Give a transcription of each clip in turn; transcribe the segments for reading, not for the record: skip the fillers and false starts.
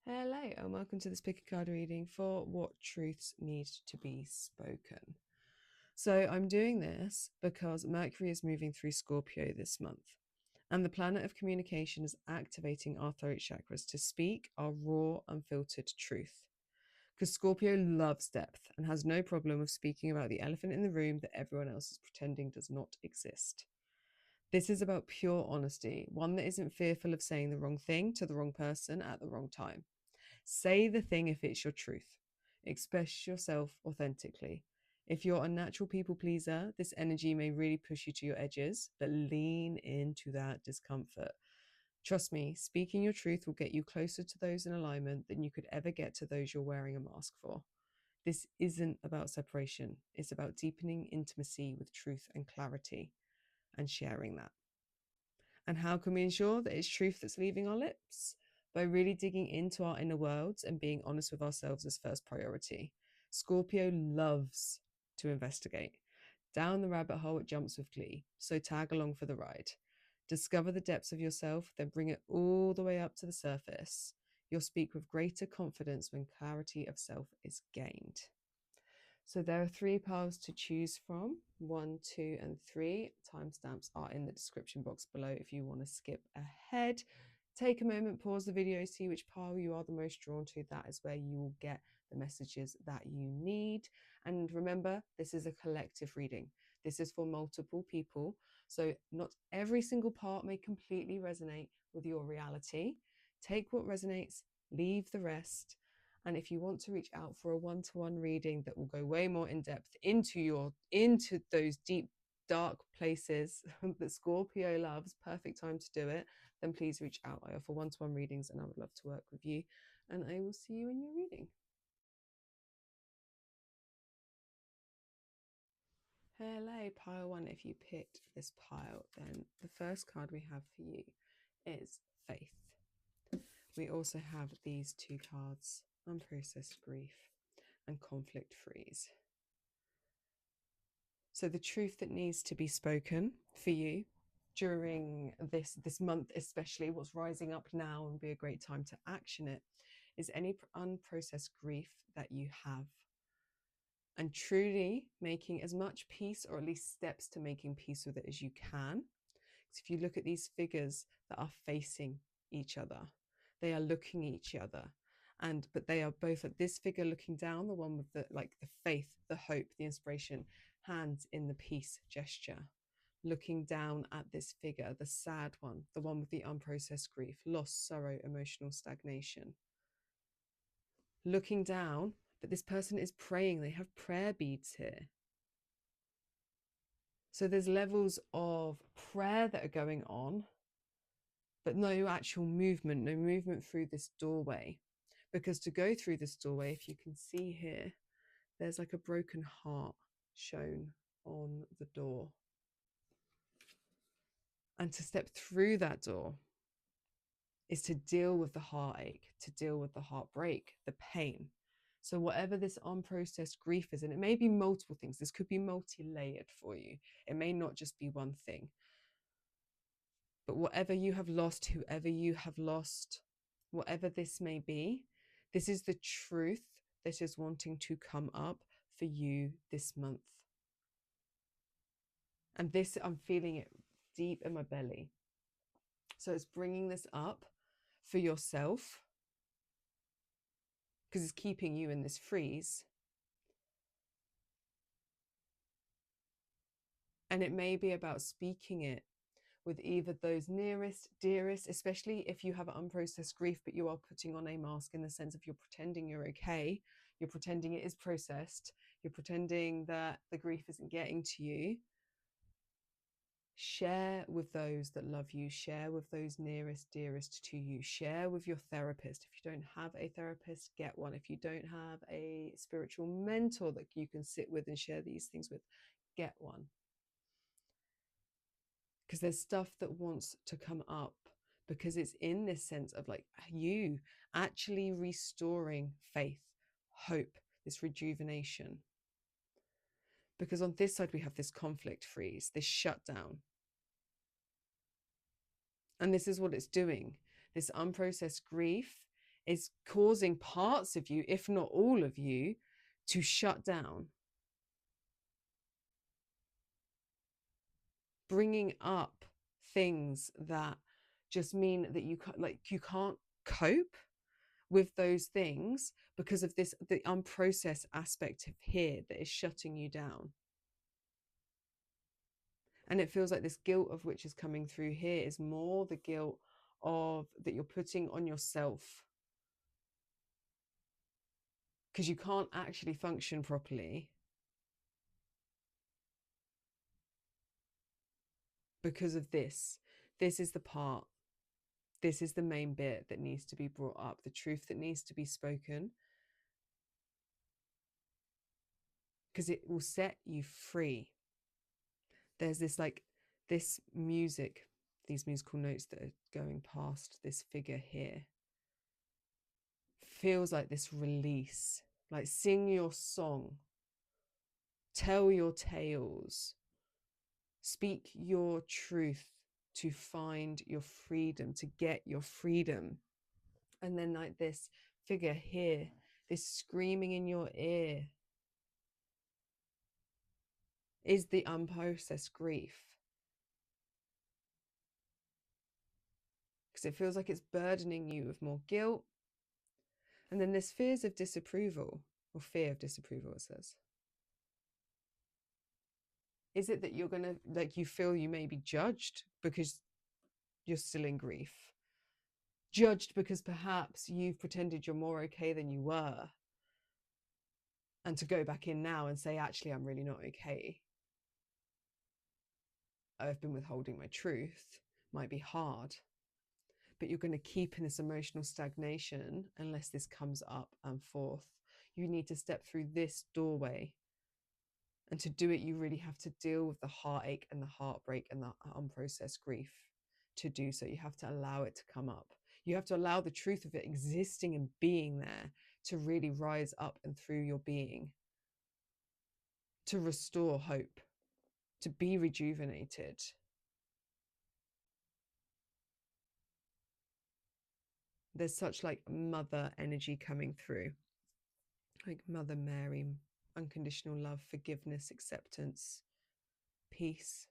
Hello and welcome to this pick a card reading for what truths need to be spoken. So I'm doing this because Mercury is moving through Scorpio this month, and the planet of communication is activating our throat chakras to speak our raw, unfiltered truth. Because Scorpio loves depth and has no problem with speaking about the elephant in the room that everyone else is pretending does not exist. This is about pure honesty, one that isn't fearful of saying the wrong thing to the wrong person at the wrong time. Say the thing if it's your truth. Express yourself authentically. If you're a natural people pleaser, this energy may really push you to your edges, but lean into that discomfort. Trust me, speaking your truth will get you closer to those in alignment than you could ever get to those you're wearing a mask for. This isn't about separation. It's about deepening intimacy with truth and clarity and sharing that. And how can we ensure that it's truth that's leaving our lips? By really digging into our inner worlds and being honest with ourselves as first priority. Scorpio loves to investigate. Down the rabbit hole it jumps with glee, so tag along for the ride. Discover the depths of yourself, then bring it all the way up to the surface. You'll speak with greater confidence when clarity of self is gained. So there are 3 paths to choose from, 1, 2, and 3. Timestamps are in the description box below if you want to skip ahead. Take a moment, pause the video, see which path you are the most drawn to. That is where you will get the messages that you need. And remember, this is a collective reading. This is for multiple people. So not every single part may completely resonate with your reality. Take what resonates, leave the rest. And if you want to reach out for a one-to-one reading that will go way more in depth into those deep, dark places that Scorpio loves, perfect time to do it, then please reach out. I offer one-to-one readings and I would love to work with you. And I will see you in your reading. Hello, pile 1. If you picked this pile, then the first card we have for you is Faith. We also have these 2 cards, Unprocessed Grief and Conflict Freeze. So the truth that needs to be spoken for you during this month, especially what's rising up now and be a great time to action it, is any unprocessed grief that you have, and truly making as much peace, or at least steps to making peace with it, as you can. Because if you look at these figures that are facing each other, they are looking at each other, but they are both at this figure looking down, the one with the faith, the hope, the inspiration, hands in the peace gesture, looking down at this figure, the sad one, the one with the unprocessed grief, loss, sorrow, emotional stagnation, looking down. But this person is praying. They have prayer beads here. So there's levels of prayer that are going on, but no actual movement, no movement through this doorway. Because to go through this doorway, if you can see here, there's like a broken heart shown on the door. And to step through that door is to deal with the heartache, to deal with the heartbreak, the pain. So whatever this unprocessed grief is, and it may be multiple things, this could be multi-layered for you. It may not just be one thing. But whatever you have lost, whoever you have lost, whatever this may be, this is the truth that is wanting to come up for you this month. And this, I'm feeling it deep in my belly. So it's bringing this up for yourself, because it's keeping you in this freeze. And it may be about speaking it with either those nearest, dearest, especially if you have unprocessed grief, but you are putting on a mask in the sense of you're pretending you're okay, you're pretending it is processed, you're pretending that the grief isn't getting to you. Share with those that love you, share with those nearest, dearest to you, share with your therapist. If you don't have a therapist, get one. If you don't have a spiritual mentor that you can sit with and share these things with, get one. Because there's stuff that wants to come up, because it's in this sense of like you actually restoring faith, hope, this rejuvenation. Because on this side, we have this conflict freeze, this shutdown. And this is what it's doing. This unprocessed grief is causing parts of you, if not all of you, to shut down. Bringing up things that just mean that you can't cope with those things because of the unprocessed aspect of here that is shutting you down. And it feels like this guilt of which is coming through here is more the guilt of that you're putting on yourself, because you can't actually function properly because of this. This is the part, this is the main bit that needs to be brought up, the truth that needs to be spoken, because it will set you free. There's this this music, these musical notes that are going past this figure here. Feels like this release, like sing your song, tell your tales, speak your truth to find your freedom, to get your freedom. And then like this figure here, this screaming in your ear is the unprocessed grief. Because it feels like it's burdening you with more guilt. And then there's fears of disapproval, or fear of disapproval, it says. Is it that you're going to, like, you feel you may be judged because you're still in grief? Judged because perhaps you've pretended you're more okay than you were. And to go back in now and say, actually, I'm really not okay. I've been withholding my truth. Might be hard. But you're going to keep in this emotional stagnation unless this comes up and forth. You need to step through this doorway. And to do it, you really have to deal with the heartache and the heartbreak and the unprocessed grief. To do so, you have to allow it to come up. You have to allow the truth of it existing and being there to really rise up and through your being. To restore hope. To be rejuvenated. There's such like mother energy coming through. Like Mother Mary, unconditional love, forgiveness, acceptance, peace.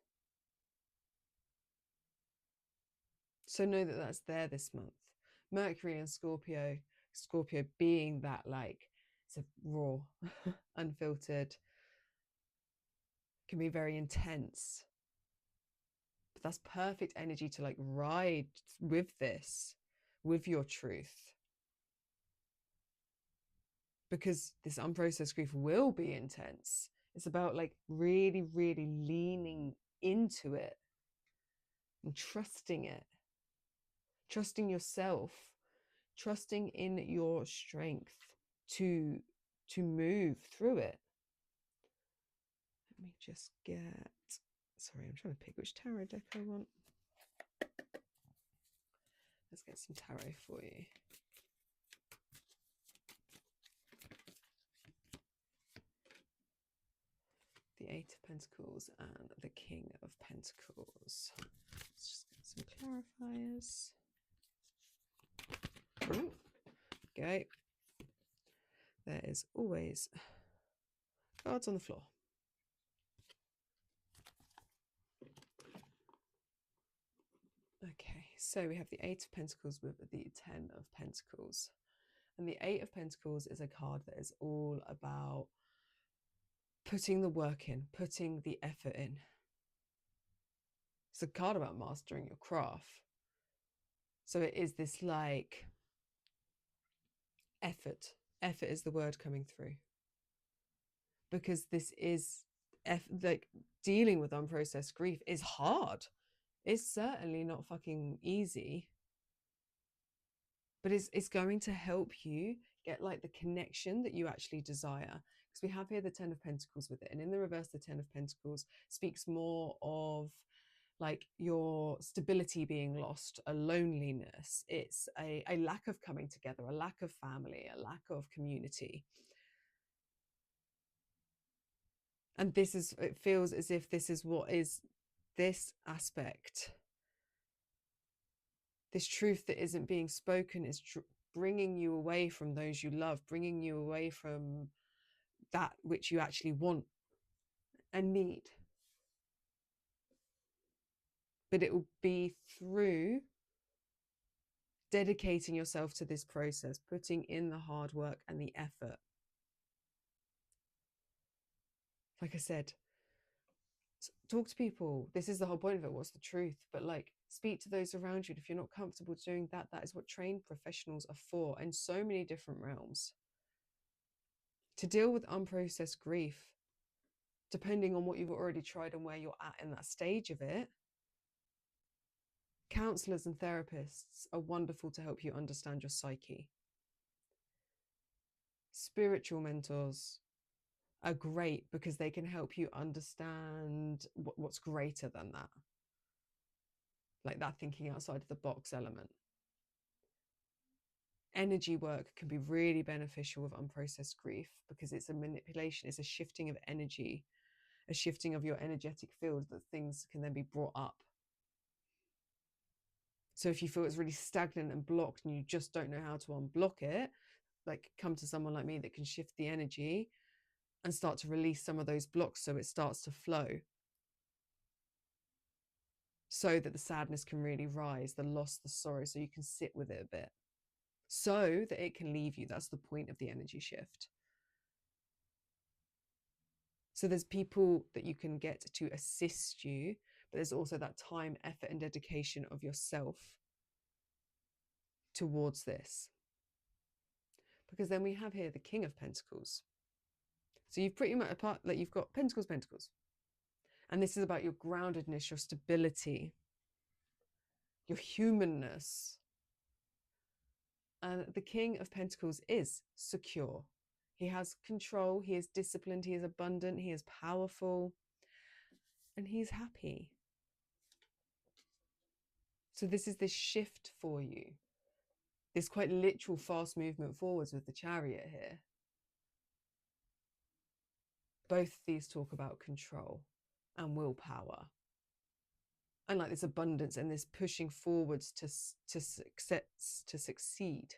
So know that that's there this month. Mercury and Scorpio, Scorpio being that like, it's a raw, unfiltered, can be very intense. But that's perfect energy to like ride with this, with your truth. Because this unprocessed grief will be intense. It's about like really, really leaning into it and trusting it. Trusting yourself, trusting in your strength to move through it. Let me just get, sorry, I'm trying to pick which tarot deck I want. Let's get some tarot for you. The Eight of Pentacles and the King of Pentacles. Let's just get some clarifiers. Ooh, okay. There is always cards on the floor. Okay, so we have the Eight of Pentacles with the Ten of Pentacles. And the Eight of Pentacles is a card that is all about putting the work in, putting the effort in. It's a card about mastering your craft. So it is this like effort. Effort is the word coming through. Because this is like dealing with unprocessed grief is hard. It's certainly not fucking easy. But it's going to help you get like the connection that you actually desire. Because we have here the Ten of Pentacles with it. And in the reverse, the Ten of Pentacles speaks more of like your stability being lost, a loneliness. It's a lack of coming together, a lack of family, a lack of community. And this is, it feels as if this is what is this aspect. This truth that isn't being spoken is bringing you away from those you love, bringing you away from that which you actually want and need. But it will be through dedicating yourself to this process, putting in the hard work and the effort. Like I said, talk to people. This is the whole point of it. What's the truth? But like, speak to those around you. If you're not comfortable doing that, that is what trained professionals are for in so many different realms. To deal with unprocessed grief, depending on what you've already tried and where you're at in that stage of it, counselors and therapists are wonderful to help you understand your psyche. Spiritual mentors are great because they can help you understand what's greater than that. Like that thinking outside of the box element. Energy work can be really beneficial with unprocessed grief because it's a manipulation, it's a shifting of energy, a shifting of your energetic field that things can then be brought up. So if you feel it's really stagnant and blocked and you just don't know how to unblock it, like come to someone like me that can shift the energy and start to release some of those blocks so it starts to flow. So that the sadness can really rise, the loss, the sorrow, so you can sit with it a bit. So that it can leave you. That's the point of the energy shift. So there's people that you can get to assist you, but there's also that time, effort, and dedication of yourself towards this. Because then we have here the King of Pentacles. So you've pretty much apart, like you've got Pentacles, Pentacles. And this is about your groundedness, your stability, your humanness. And the King of Pentacles is secure. He has control, he is disciplined, he is abundant, he is powerful, and he's happy. So this is this shift for you. This quite literal fast movement forwards with the Chariot here. Both these talk about control and willpower. And like this abundance and this pushing forwards to succeed.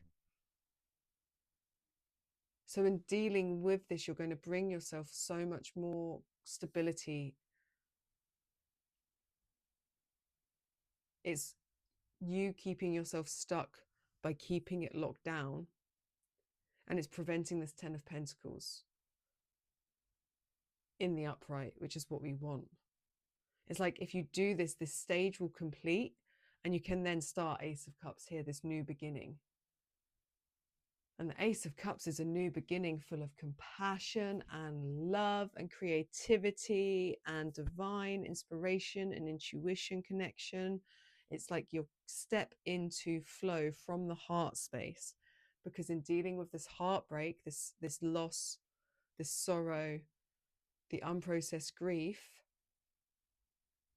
So in dealing with this, you're going to bring yourself so much more stability. It's you keeping yourself stuck by keeping it locked down. And it's preventing this 10 of Pentacles in the upright, which is what we want. It's like if you do this, this stage will complete and you can then start Ace of Cups here, this new beginning. And the Ace of Cups is a new beginning full of compassion and love and creativity and divine inspiration and intuition connection. It's like you step into flow from the heart space, because in dealing with this heartbreak, this loss, this sorrow, the unprocessed grief,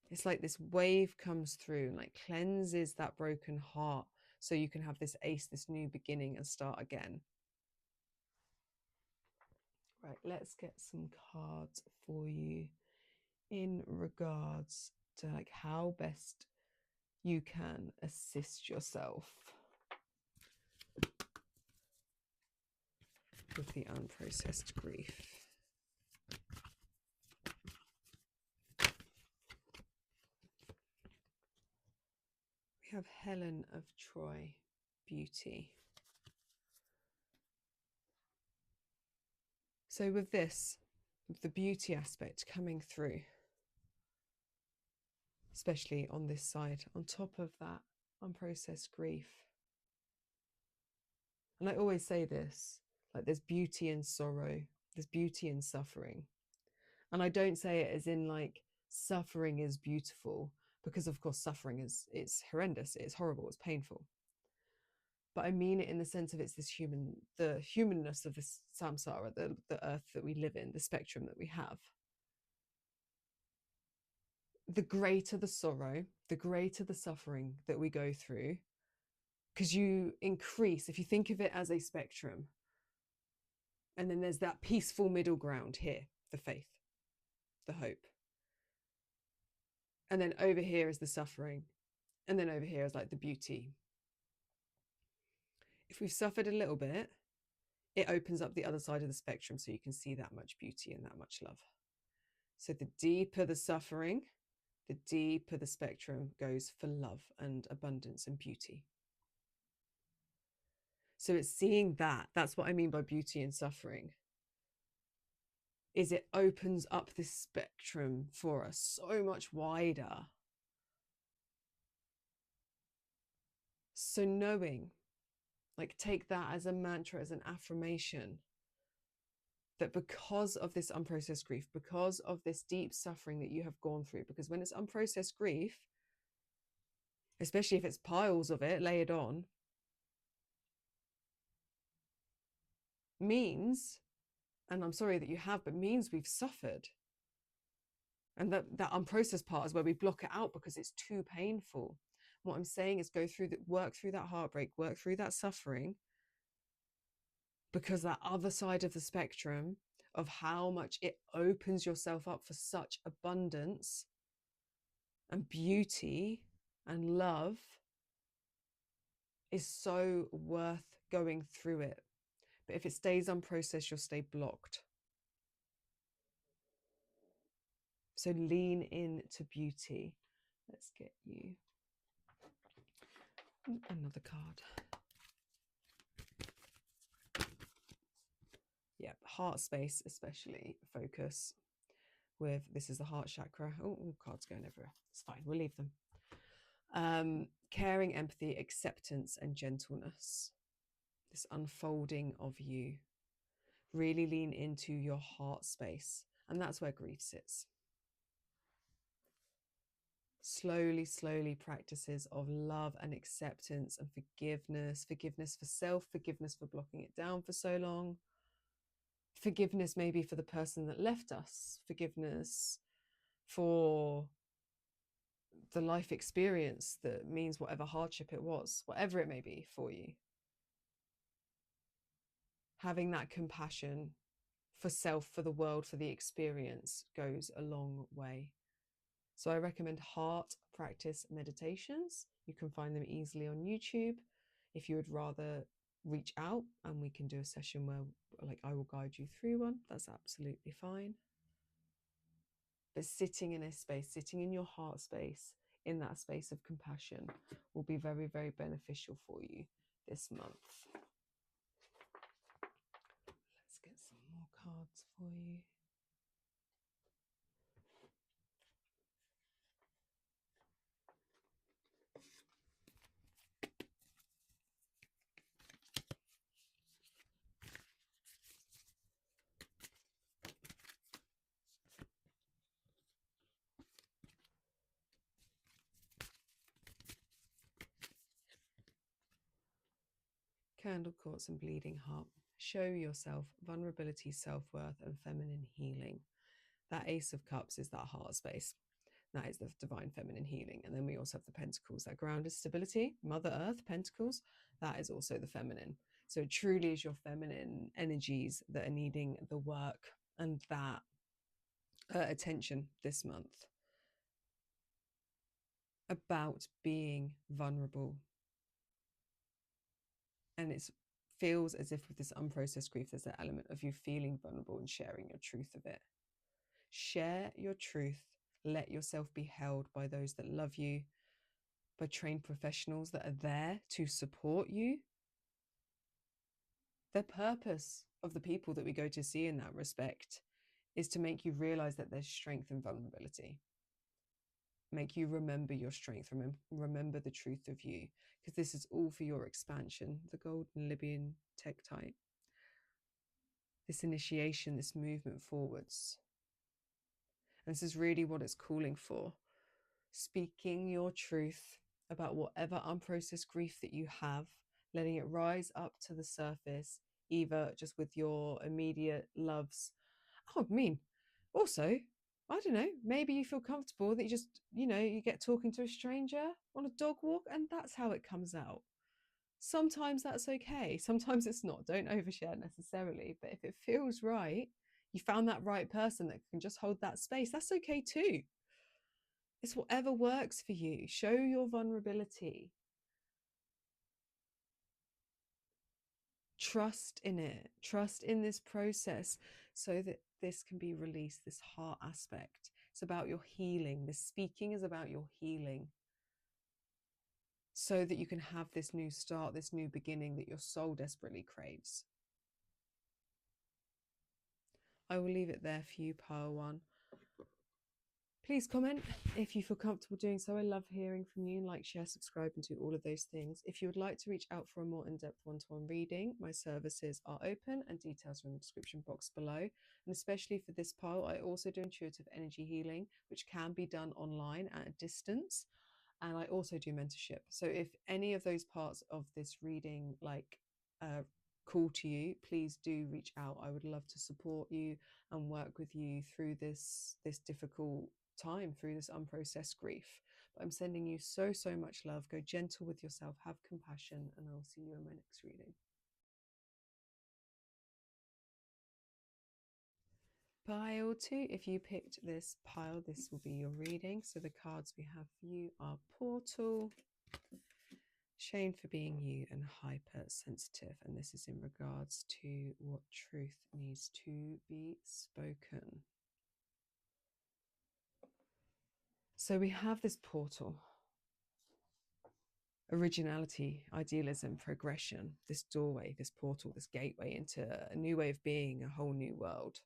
it's like this wave comes through and like cleanses that broken heart so you can have this ace, this new beginning and start again. Right, let's get some cards for you in regards to like how best you can assist yourself with the unprocessed grief. We have Helen of Troy, beauty. So with this, with the beauty aspect coming through, especially on this side, on top of that unprocessed grief. And I always say this, like there's beauty in sorrow, there's beauty in suffering. And I don't say it as in like suffering is beautiful, because of course suffering it's horrendous, it's horrible, it's painful. But I mean it in the sense of it's this the humanness of this samsara, the earth that we live in, the spectrum that we have. The greater the sorrow, the greater the suffering that we go through, because you increase, if you think of it as a spectrum, and then there's that peaceful middle ground here, the faith, the hope. And then over here is the suffering. And then over here is like the beauty. If we've suffered a little bit, it opens up the other side of the spectrum so you can see that much beauty and that much love. So the deeper the suffering, the deeper the spectrum goes for love and abundance and beauty. So it's seeing that. That's what I mean by beauty and suffering. Is it opens up this spectrum for us so much wider. So knowing, like, take that as a mantra, as an affirmation, that because of this unprocessed grief, because of this deep suffering that you have gone through, because when it's unprocessed grief, especially if it's piles of it layered on, means, and I'm sorry that you have, but means we've suffered. And that unprocessed part is where we block it out because it's too painful. What I'm saying is work through that heartbreak, work through that suffering, because that other side of the spectrum of how much it opens yourself up for such abundance and beauty and love is so worth going through it. But if it stays unprocessed, you'll stay blocked. So lean into beauty. Let's get you another card. Yeah, heart space, especially focus with, this is the heart chakra. Oh, cards going everywhere. It's fine, we'll leave them. Caring, empathy, acceptance, and gentleness. This unfolding of you. Really lean into your heart space. And that's where grief sits. Slowly practices of love and acceptance and forgiveness. Forgiveness for self, forgiveness for blocking it down for so long. Forgiveness maybe for the person that left us. Forgiveness for the life experience that means whatever hardship it was, whatever it may be for you. Having that compassion for self, for the world, for the experience goes a long way. So I recommend heart practice meditations. You can find them easily on YouTube. If you would rather reach out and we can do a session where, like, I will guide you through one, that's absolutely fine. But sitting in a space, sitting in your heart space, in that space of compassion, will be very, very beneficial for you this month. Let's get some more cards for you. Candle, quartz, and bleeding heart. Show yourself vulnerability, self-worth, and feminine healing. That Ace of Cups is that heart space. That is the divine feminine healing. And then we also have the Pentacles, that grounded stability, Mother Earth, Pentacles. That is also the feminine. So it truly is your feminine energies that are needing the work and that attention this month. About being vulnerable. And it feels as if with this unprocessed grief, there's an element of you feeling vulnerable and sharing your truth of it. Share your truth. Let yourself be held by those that love you, by trained professionals that are there to support you. The purpose of the people that we go to see in that respect is to make you realize that there's strength in vulnerability. Make you remember your strength, remember the truth of you, because this is all for your expansion. The golden Libyan tektite. This initiation, this movement forwards. And this is really what it's calling for. Speaking your truth about whatever unprocessed grief that you have, letting it rise up to the surface, either just with your immediate loves. Oh, I mean, also, I don't know, maybe you feel comfortable that you just, you get talking to a stranger on a dog walk and that's how it comes out. Sometimes that's okay. Sometimes it's not. Don't overshare necessarily. But if it feels right, you found that right person that can just hold that space, that's okay too. It's whatever works for you. Show your vulnerability. Trust in it, trust in this process so that this can be released, this heart aspect. It's about your healing. This speaking is about your healing so that you can have this new start, this new beginning that your soul desperately craves. I will leave it there for you, Pile One. Please comment if you feel comfortable doing so. I love hearing from you. Like, share, subscribe, and do all of those things. If you would like to reach out for a more in-depth one-to-one reading, my services are open and details are in the description box below. And especially for this pile, I also do intuitive energy healing, which can be done online at a distance. And I also do mentorship. So if any of those parts of this reading call to you, please do reach out. I would love to support you and work with you through this difficult time, through this unprocessed grief. But I'm sending you so much love. Go gentle with yourself, have compassion, and I'll see you in my next reading. Pile 2, if you picked this pile, this will be your reading. So the cards we have for you are Portal, Shame for Being You, and Hypersensitive. And this is in regards to what truth needs to be spoken. So we have this portal, originality, idealism, progression, this doorway, this portal, this gateway into a new way of being, a whole new world.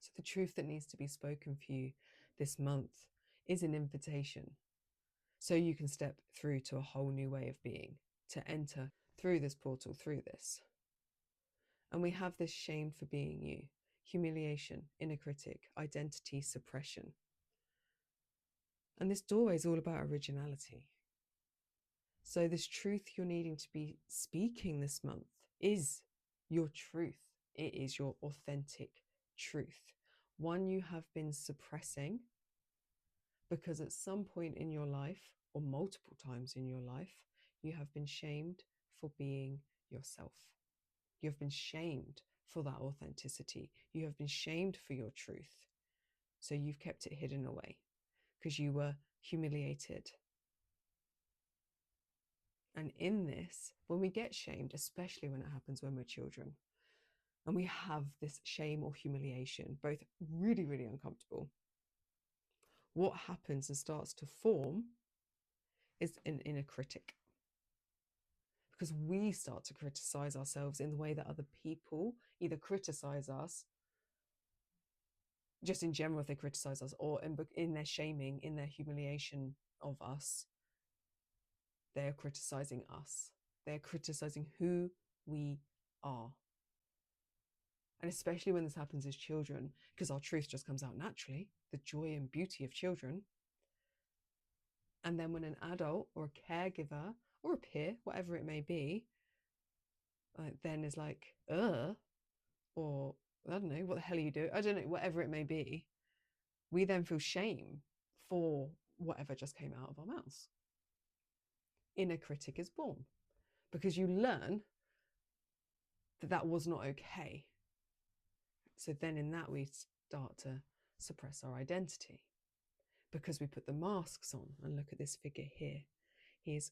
So the truth that needs to be spoken for you this month is an invitation. So you can step through to a whole new way of being, to enter through this portal, through this. And we have this shame for being you, humiliation, inner critic, identity suppression. And this doorway is all about originality. So this truth you're needing to be speaking this month is your truth. It is your authentic truth. One you have been suppressing because at some point in your life, or multiple times in your life, you have been shamed for being yourself. You have been shamed for that authenticity. You have been shamed for your truth. So you've kept it hidden away because you were humiliated. And in this, when we get shamed, especially when it happens when we're children, and we have this shame or humiliation, both really, really uncomfortable, what happens and starts to form is an inner critic. Because we start to criticize ourselves in the way that other people either criticize us, just in general, if they criticize us, or in their shaming, in their humiliation of us, they're criticizing us. They're criticizing who we are. And especially when this happens as children, because our truth just comes out naturally, the joy and beauty of children. And then when an adult or a caregiver or a peer, whatever it may be, then is like, or I don't know, what the hell are you doing? I don't know, whatever it may be. We then feel shame for whatever just came out of our mouths. Inner critic is born because you learn that that was not okay. So then in that we start to suppress our identity because we put the masks on. And look at this figure here. His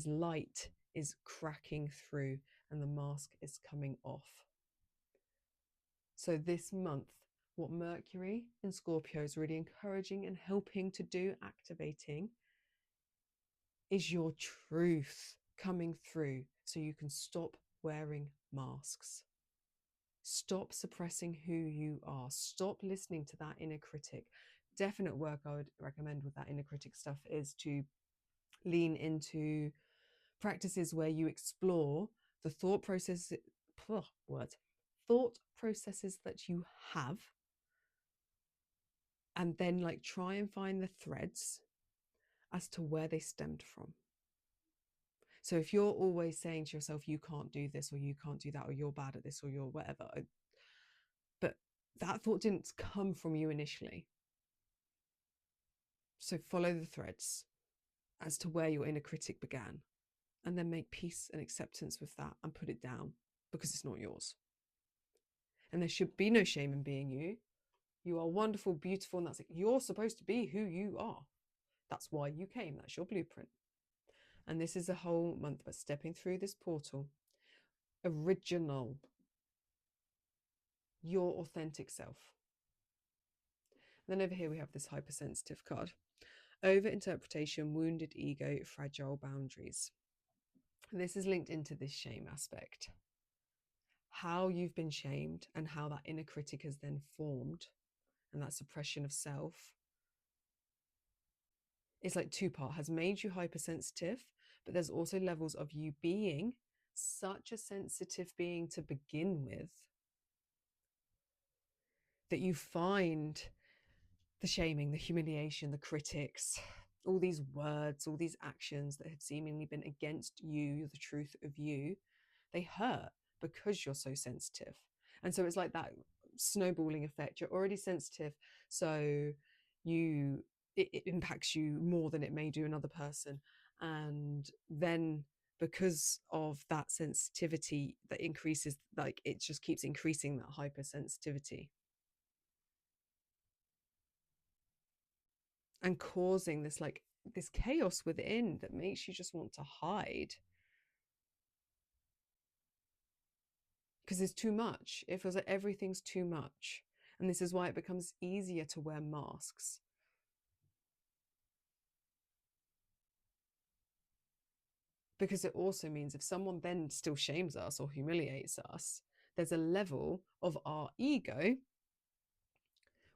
light is cracking through and the mask is coming off. So this month, what Mercury in Scorpio is really encouraging and helping to do, activating, is your truth coming through so you can stop wearing masks. Stop suppressing who you are. Stop listening to that inner critic. Definite work I would recommend with that inner critic stuff is to lean into practices where you explore the thought processes that you have, and then like try and find the threads as to where they stemmed from. So if you're always saying to yourself, you can't do this, or you can't do that, or you're bad at this, or you're whatever, but that thought didn't come from you initially. So follow the threads as to where your inner critic began, and then make peace and acceptance with that and put it down because it's not yours. And there should be no shame in being you. You are wonderful, beautiful, and that's it. You're supposed to be who you are. That's why you came. That's your blueprint. And this is a whole month about stepping through this portal original, your authentic self. Then over here we have this hypersensitive card. Overinterpretation, wounded ego, fragile boundaries. And this is linked into this shame aspect. How you've been shamed and how that inner critic has then formed, and that suppression of self. It's like two-part, has made you hypersensitive, but there's also levels of you being such a sensitive being to begin with that you find the shaming, the humiliation, the critics, all these words, all these actions that have seemingly been against you, the truth of you, they hurt because you're so sensitive. And so it's like that snowballing effect. You're already sensitive, so it impacts you more than it may do another person. And then because of that sensitivity that increases, like it just keeps increasing that hypersensitivity and causing this like this chaos within that makes you just want to hide because it's too much. It feels like everything's too much. And this is why it becomes easier to wear masks. Because it also means if someone then still shames us or humiliates us, there's a level of our ego,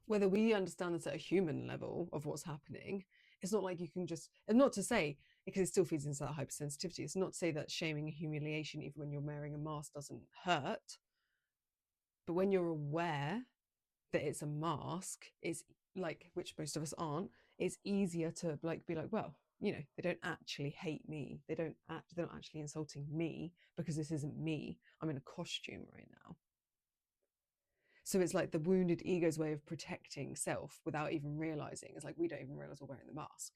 whether we understand this at a human level of what's happening. It's not like you can just, and not to say, because it still feeds into that hypersensitivity, it's not to say that shaming and humiliation, even when you're wearing a mask, doesn't hurt. But when you're aware that it's a mask, it's like, which most of us aren't, it's easier to like be like, well, you know, they don't actually hate me. They're not actually insulting me because this isn't me. I'm in a costume right now. So it's like the wounded ego's way of protecting self without even realizing. It's like we don't even realize we're wearing the mask.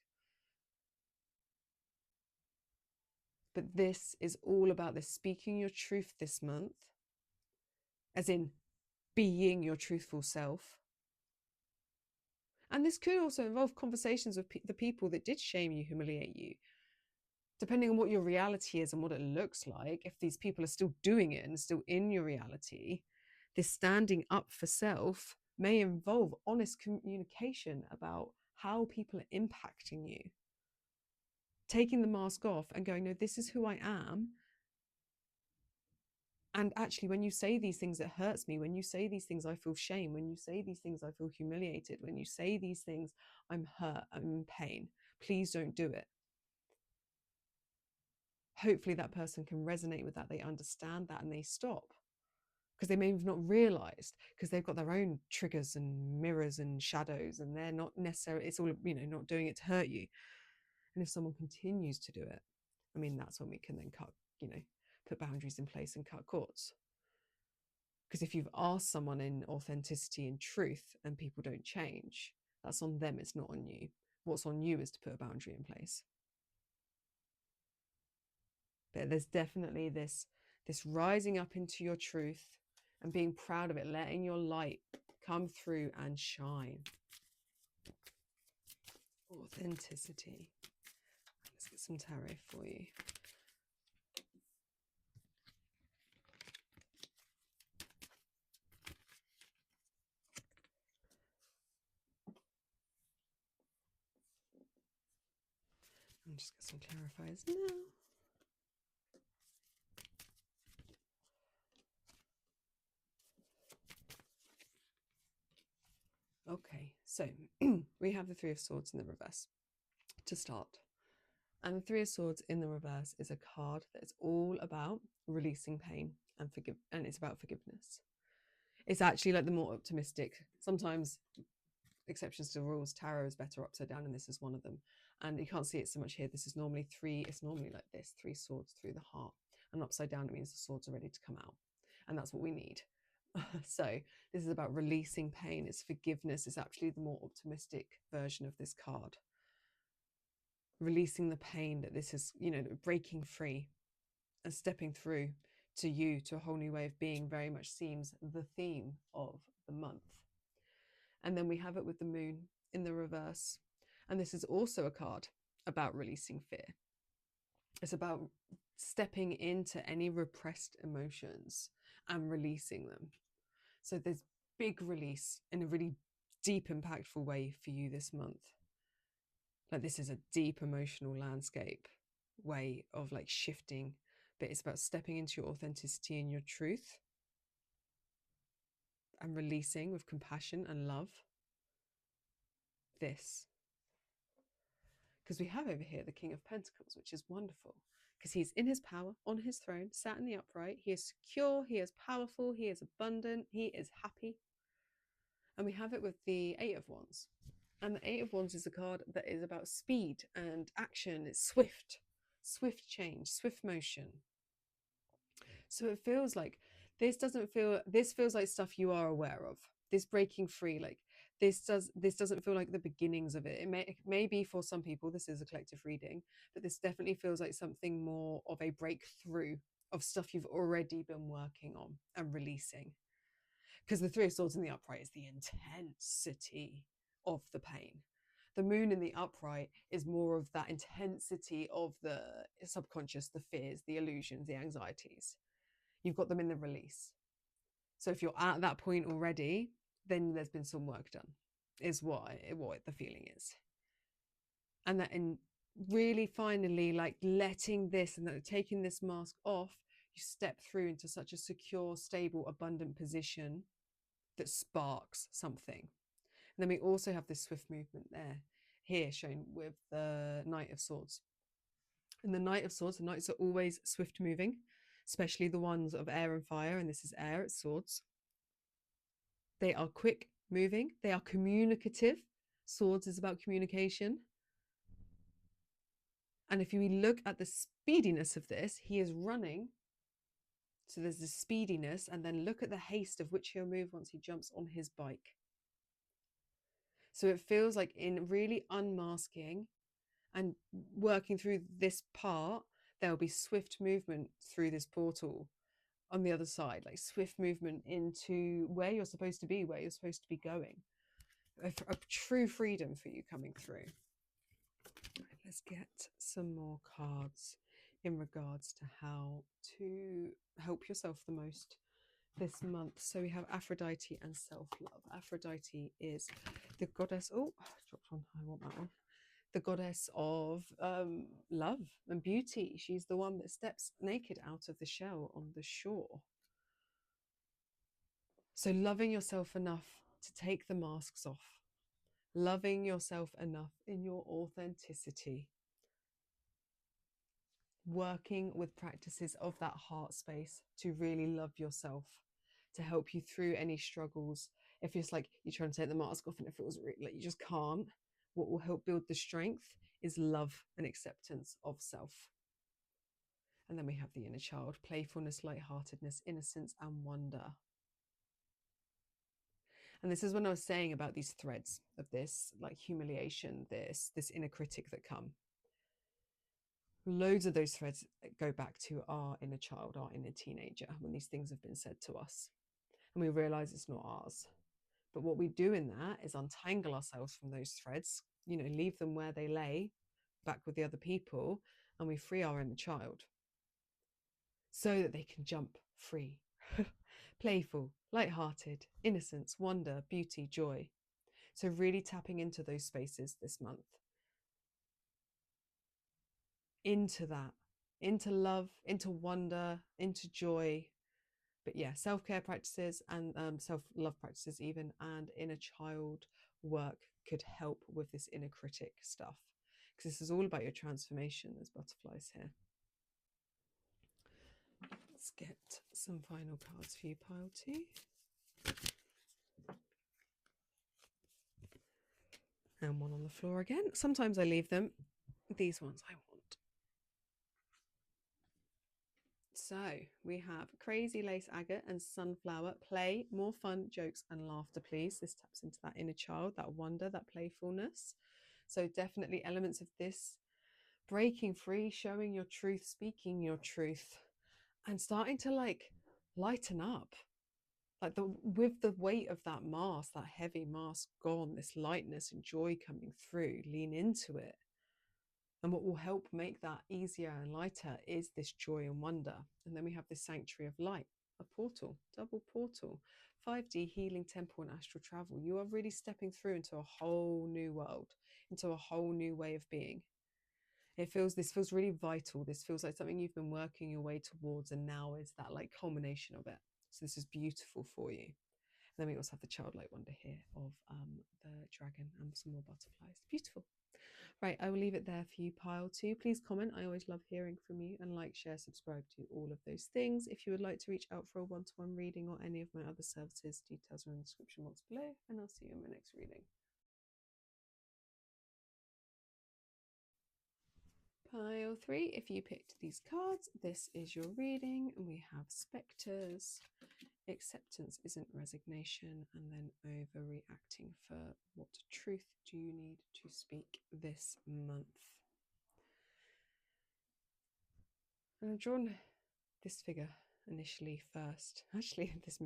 But this is all about this speaking your truth this month, as in being your truthful self. And this could also involve conversations with the people that did shame you, humiliate you. Depending on what your reality is and what it looks like, if these people are still doing it and still in your reality, this standing up for self may involve honest communication about how people are impacting you. Taking the mask off and going, no, this is who I am. And actually, when you say these things, it hurts me. When you say these things, I feel shame. When you say these things, I feel humiliated. When you say these things, I'm hurt, I'm in pain. Please don't do it. Hopefully that person can resonate with that. They understand that and they stop. Because they may have not realized, because they've got their own triggers and mirrors and shadows, and they're not necessarily, it's all, you know, not doing it to hurt you. And if someone continues to do it, I mean, that's when we can then cut, you know, put boundaries in place and cut cords. Because if you've asked someone in authenticity and truth and people don't change, that's on them, it's not on you. What's on you is to put a boundary in place. But there's definitely this rising up into your truth and being proud of it, letting your light come through and shine. Authenticity. Let's get some tarot for you. I'll just get some clarifiers now. Okay, so we have the Three of Swords in the reverse to start. And the Three of Swords in the reverse is a card that is all about releasing pain and it's about forgiveness. It's actually like the more optimistic, sometimes exceptions to the rules, tarot is better upside down, and this is one of them. And you can't see it so much here. This is normally it's normally like this, 3 swords through the heart. And upside down, it means the swords are ready to come out. And that's what we need. So this is about releasing pain. It's forgiveness. It's actually the more optimistic version of this card. Releasing the pain that this is, you know, breaking free and stepping through to you, to a whole new way of being, very much seems the theme of the month. And then we have it with the moon in the reverse. And this is also a card about releasing fear. It's about stepping into any repressed emotions and releasing them. So there's big release in a really deep, impactful way for you this month. Like, this is a deep emotional landscape way of like shifting, but it's about stepping into your authenticity and your truth and releasing with compassion and love this. Because we have over here the King of Pentacles, which is wonderful, because he's in his power, on his throne, sat in the upright. He is secure, he is powerful, he is abundant, he is happy. And we have it with the Eight of Wands. And the Eight of Wands is a card that is about speed and action. It's swift change, swift motion. So it feels like this feels like stuff you are aware of. This breaking free, like this doesn't feel like the beginnings of it. It may be for some people, this is a collective reading, but this definitely feels like something more of a breakthrough of stuff you've already been working on and releasing. Because the Three of Swords in the upright is the intensity of the pain. The Moon in the upright is more of that intensity of the subconscious, the fears, the illusions, the anxieties. You've got them in the release. So if you're at that point already, then there's been some work done, is what the feeling is. And that in really finally like letting this and that taking this mask off, you step through into such a secure, stable, abundant position that sparks something. And then we also have this swift movement here shown with the Knight of Swords. And the Knight of Swords, the knights are always swift moving, especially the ones of air and fire, and this is air, it's swords. They are quick moving, they are communicative. Swords is about communication. And if you look at the speediness of this, he is running. So there's the speediness, and then look at the haste of which he'll move once he jumps on his bike. So it feels like in really unmasking and working through this part, there'll be swift movement through this portal on the other side, like swift movement into where you're supposed to be, where you're supposed to be going. A true freedom for you coming through. Right, let's get some more cards in regards to how to help yourself the most this month. So we have Aphrodite and self-love. Aphrodite is the goddess, oh, dropped one, I want that one. The goddess of love and beauty. She's the one that steps naked out of the shell on the shore. So loving yourself enough to take the masks off. Loving yourself enough in your authenticity. Working with practices of that heart space to really love yourself, to help you through any struggles. If it's like you're trying to take the mask off and it feels really like you just can't, what will help build the strength is love and acceptance of self. And then we have the inner child, playfulness, lightheartedness, innocence, and wonder. And this is when I was saying about these threads of this, like humiliation, this inner critic that come. Loads of those threads go back to our inner child, our inner teenager, when these things have been said to us. And we realize it's not ours. But what we do in that is untangle ourselves from those threads, leave them where they lay, back with the other people, and we free our inner child so that they can jump free. Playful, lighthearted, innocence, wonder, beauty, joy. So really tapping into those spaces this month. Into that, into love, into wonder, into joy. But yeah, self-care practices and self-love practices even, and inner child work could help with this inner critic stuff. Because this is all about your transformation. There's butterflies here. Let's get some final cards for you, pile 2. And one on the floor again. Sometimes I leave them. These ones I want. So we have Crazy Lace Agate and Sunflower. Play, more fun, jokes and laughter, please. This taps into that inner child, that wonder, that playfulness. So definitely elements of this. Breaking free, showing your truth, speaking your truth, and starting to like lighten up. Like with the weight of that mask, that heavy mask gone, this lightness and joy coming through, lean into it And what will help make that easier and lighter is this joy and wonder. And then we have this sanctuary of light, a portal, double portal, 5D healing temple and astral travel. You are really stepping through into a whole new world, into a whole new way of being. This feels really vital. This feels like something you've been working your way towards, and now is that like culmination of it. So this is beautiful for you. And then we also have the childlike wonder here of the dragon and some more butterflies. Beautiful. Right, I will leave it there for you, pile 2. Please comment. I always love hearing from you, and like, share, subscribe to all of those things. If you would like to reach out for a one-to-one reading or any of my other services, details are in the description box below, and I'll see you in my next reading. Pile 3, if you picked these cards, this is your reading, and we have spectres. Acceptance isn't resignation, and then overreacting. For what truth do you need to speak this month? And I've drawn this figure initially first. Actually, this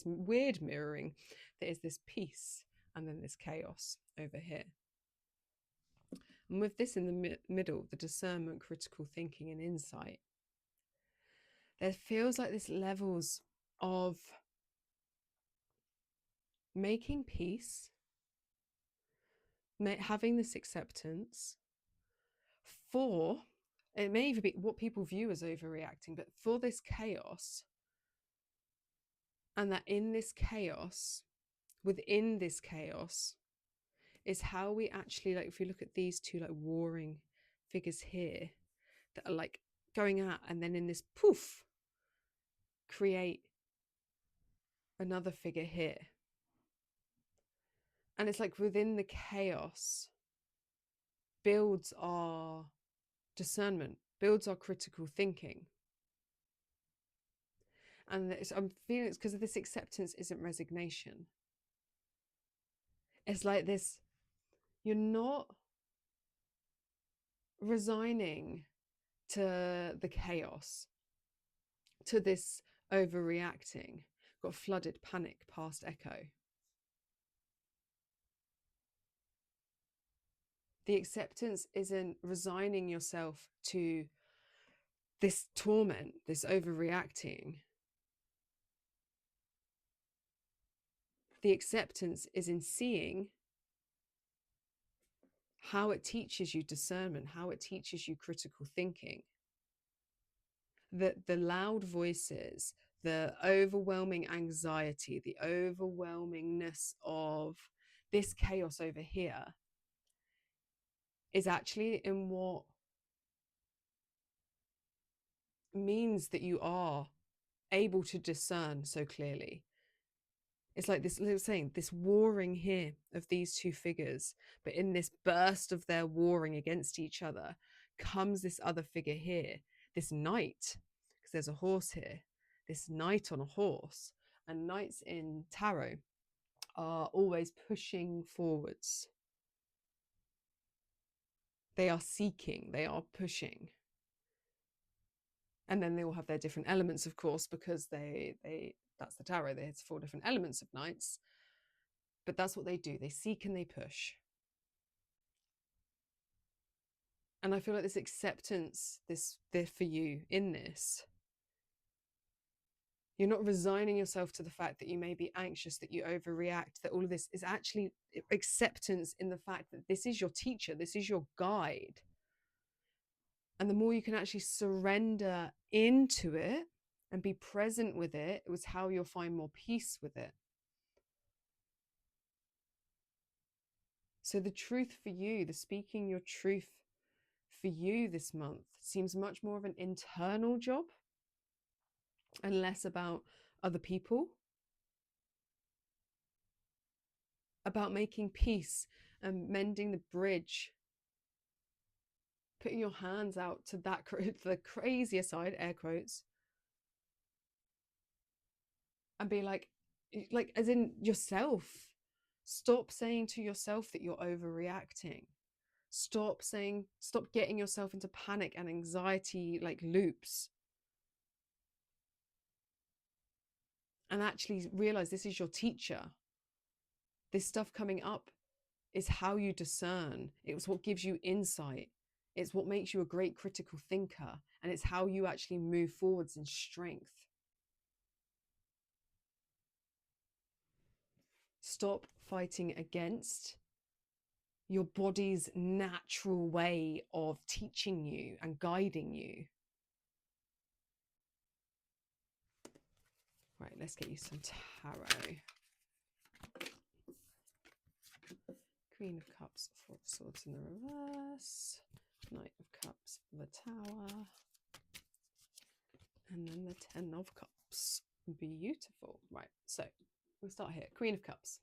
weird mirroring. There is this peace and then this chaos over here. And with this in the middle, the discernment, critical thinking, and insight, there feels like this levels of making peace, having this acceptance for, it may even be what people view as overreacting, but for this chaos, and that in this chaos, within this chaos, is how we actually, like, if we look at these two like warring figures here that are like going at, and then in this poof, create another figure here. And it's like within the chaos builds our discernment, builds our critical thinking. And I'm feeling it's because of this acceptance isn't resignation. It's like this, you're not resigning to the chaos, to this overreacting. Got flooded, panic, past echo. The acceptance isn't resigning yourself to this torment, this overreacting. The acceptance is in seeing how it teaches you discernment, how it teaches you critical thinking. That the loud voices, the overwhelming anxiety, the overwhelmingness of this chaos over here is actually in what means that you are able to discern so clearly. It's like this, I was saying, this warring here of these two figures, but in this burst of their warring against each other comes this other figure here, this knight, because there's a horse here, this knight on a horse. And knights in tarot are always pushing forwards. They are seeking, they are pushing. And then they all have their different elements, of course, because that's the tarot. There's 4 different elements of knights. But that's what they do. They seek and they push. And I feel like this acceptance, there for you in this, you're not resigning yourself to the fact that you may be anxious, that you overreact, that all of this is actually acceptance in the fact that this is your teacher, this is your guide. And the more you can actually surrender into it and be present with it, it was how you'll find more peace with it. So the truth for you, the speaking your truth for you this month seems much more of an internal job and less about other people, about making peace and mending the bridge, putting your hands out to that, the crazier side, air quotes, and be like as in yourself. Stop saying to yourself that you're overreacting. Stop getting yourself into panic and anxiety like loops. And actually realize this is your teacher. This stuff coming up is how you discern. It was what gives you insight. It's what makes you a great critical thinker, and it's how you actually move forwards in strength. Stop fighting against your body's natural way of teaching you and guiding you. Right, let's get you some tarot. Queen of Cups, Four of Swords in the reverse, Knight of Cups for the Tower, and then the Ten of Cups. Beautiful. Right, so we'll start here. Queen of Cups,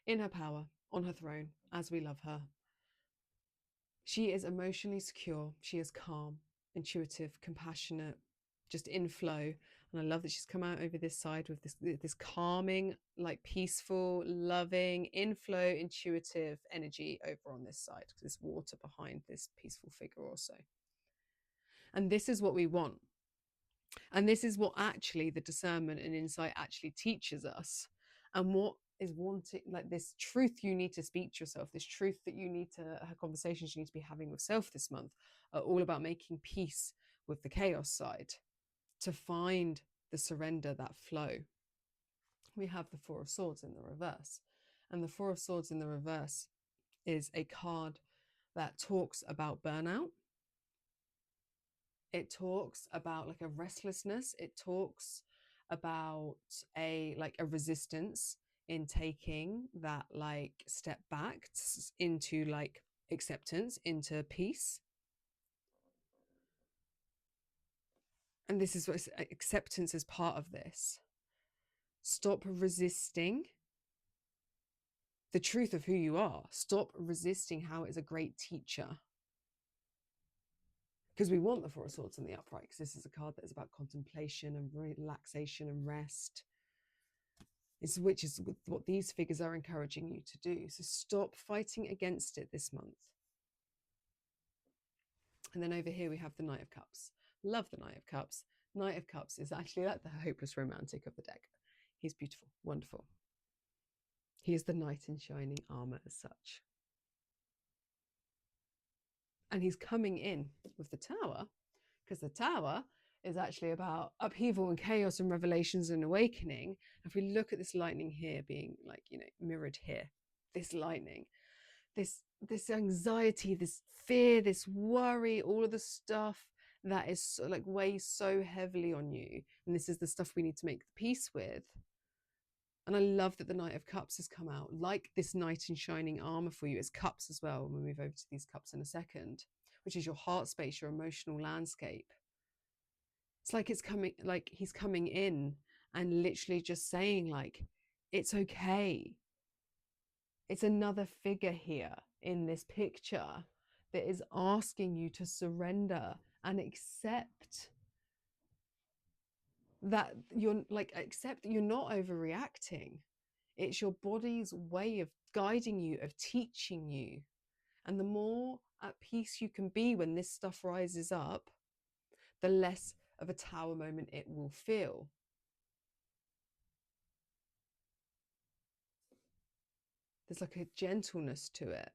in her power, on her throne, as we love her. She is emotionally secure. She is calm, intuitive, compassionate, just in flow. And I love that she's come out over this side with this calming, like peaceful, loving, in flow, intuitive energy over on this side. There's water behind this peaceful figure also. And this is what we want. And this is what actually the discernment and insight actually teaches us. And what is wanting, like this truth you need to speak to yourself, this truth that you need to have conversations you need to be having with self this month, are all about making peace with the chaos side, to find the surrender, that flow. We have the Four of Swords in the reverse. And the Four of Swords in the reverse is a card that talks about burnout. It talks about like a restlessness. It talks about a resistance in taking that like step back into like acceptance, into peace. And this is what acceptance is part of this. Stop resisting the truth of who you are. Stop resisting how it's a great teacher. Because we want the Four of Swords in the upright, because this is a card that is about contemplation and relaxation and rest. Which is what these figures are encouraging you to do. So stop fighting against it this month. And then over here we have the Knight of Cups. Love the Knight of Cups. Knight of Cups is actually like the hopeless romantic of the deck. He's beautiful, wonderful. He is the knight in shining armor as such. And he's coming in with the Tower, because the Tower is actually about upheaval and chaos and revelations and awakening. If we look at this lightning here being like, mirrored here, this lightning, this anxiety, this fear, this worry, all of the stuff that is like weighs so heavily on you. And this is the stuff we need to make peace with. And I love that the Knight of Cups has come out like this knight in shining armor for you. It's cups as well. We'll move over to these cups in a second, which is your heart space, your emotional landscape. It's like he's coming in and literally just saying like, it's okay. It's another figure here in this picture that is asking you to surrender and accept that you're not overreacting. It's your body's way of guiding you, of teaching you. And the more at peace you can be when this stuff rises up, the less of a tower moment it will feel. There's like a gentleness to it.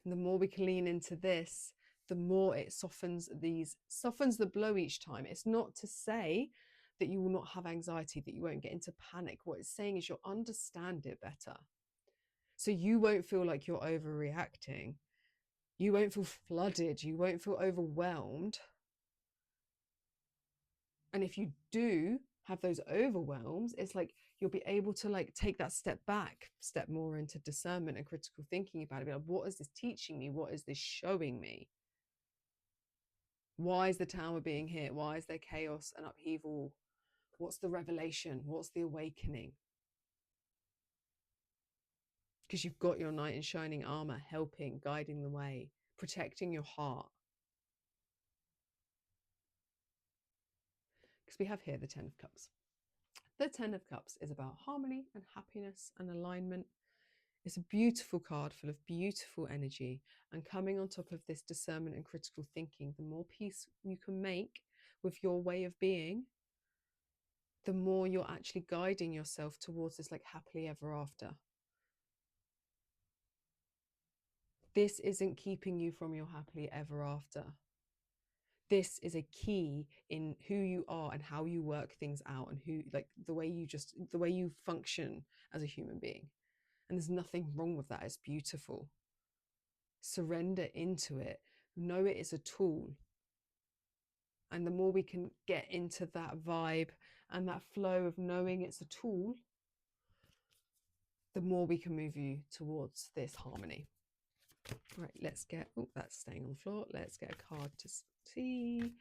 And the more we can lean into this, the more it softens the blow each time. It's not to say that you will not have anxiety, that you won't get into panic. What it's saying is you'll understand it better. So you won't feel like you're overreacting. You won't feel flooded. You won't feel overwhelmed. And if you do have those overwhelms, it's like you'll be able to like take that step back, step more into discernment and critical thinking about it. Be like, what is this teaching me? What is this showing me? Why is the Tower being here? Why is there chaos and upheaval? What's the revelation? What's the awakening? Because you've got your knight in shining armor helping, guiding the way, protecting your heart. Because we have here the Ten of Cups. The Ten of Cups is about harmony and happiness and alignment. It's a beautiful card full of beautiful energy, and coming on top of this discernment and critical thinking, the more peace you can make with your way of being, the more you're actually guiding yourself towards this like happily ever after. This isn't keeping you from your happily ever after. This is a key in who you are and how you work things out, and who, like, the way you function as a human being. And there's nothing wrong with that. It's beautiful. Surrender into it. Know it is a tool. And the more we can get into that vibe and that flow of knowing it's a tool, the more we can move you towards this harmony. Right, let's get, oh, that's staying on the floor. Let's get a card to see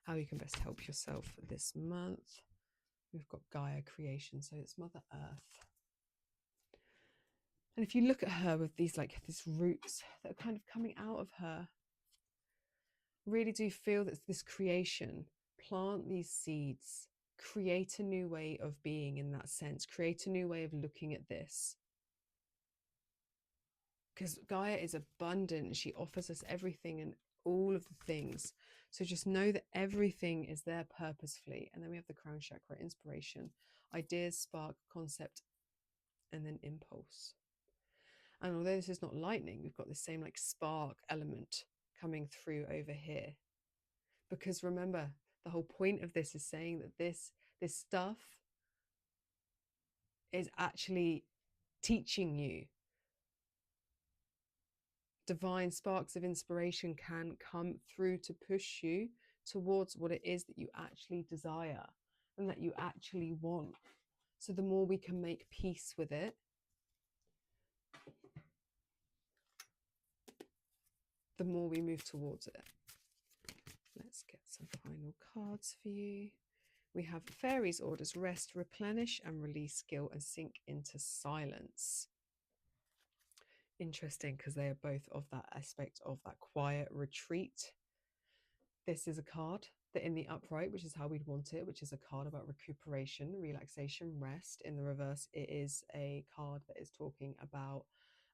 how you can best help yourself this month. We've got Gaia creation, so it's Mother Earth. And if you look at her with these roots that are kind of coming out of her, really do feel that this creation, plant these seeds, create a new way of being in that sense, create a new way of looking at this. Because Gaia is abundant, she offers us everything and all of the things. So just know that everything is there purposefully. And then we have the crown chakra, inspiration, ideas, spark, concept, and then impulse. And although this is not lightning, we've got the same like spark element coming through over here. Because remember, the whole point of this is saying that this stuff is actually teaching you. Divine sparks of inspiration can come through to push you towards what it is that you actually desire and that you actually want. So the more we can make peace with it, the more we move towards it. Let's get some final cards for you. We have Fairies, orders, rest, replenish and release guilt and sink into silence. Interesting, because they are both of that aspect of that quiet retreat. This is a card that in the upright, which is how we'd want it, which is a card about recuperation, relaxation, rest. In the reverse, it is a card that is talking about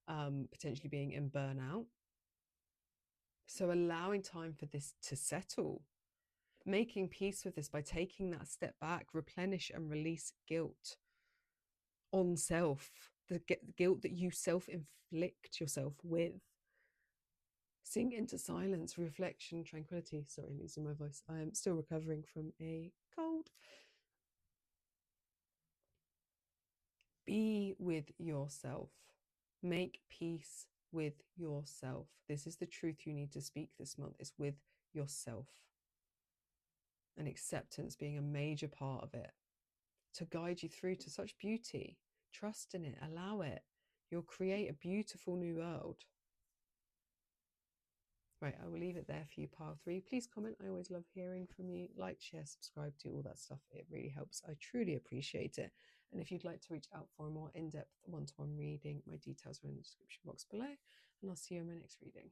potentially being in burnout. So allowing time for this to settle, making peace with this by taking that step back, replenish and release guilt on self, the guilt that you self-inflict yourself with. Sink into silence, reflection, tranquility. Sorry, I'm losing my voice. I am still recovering from a cold. Be with yourself. Make peace with yourself. This is the truth you need to speak this month, is with yourself. And acceptance being a major part of it, to guide you through to such beauty. Trust in it, allow it. You'll create a beautiful new world. Right, I will leave it there for you, pile 3. Please comment. I always love hearing from you. Like, share, subscribe, do all that stuff. It really helps. I truly appreciate it. And if you'd like to reach out for a more in-depth one-to-one reading, my details are in the description box below. And I'll see you in my next reading.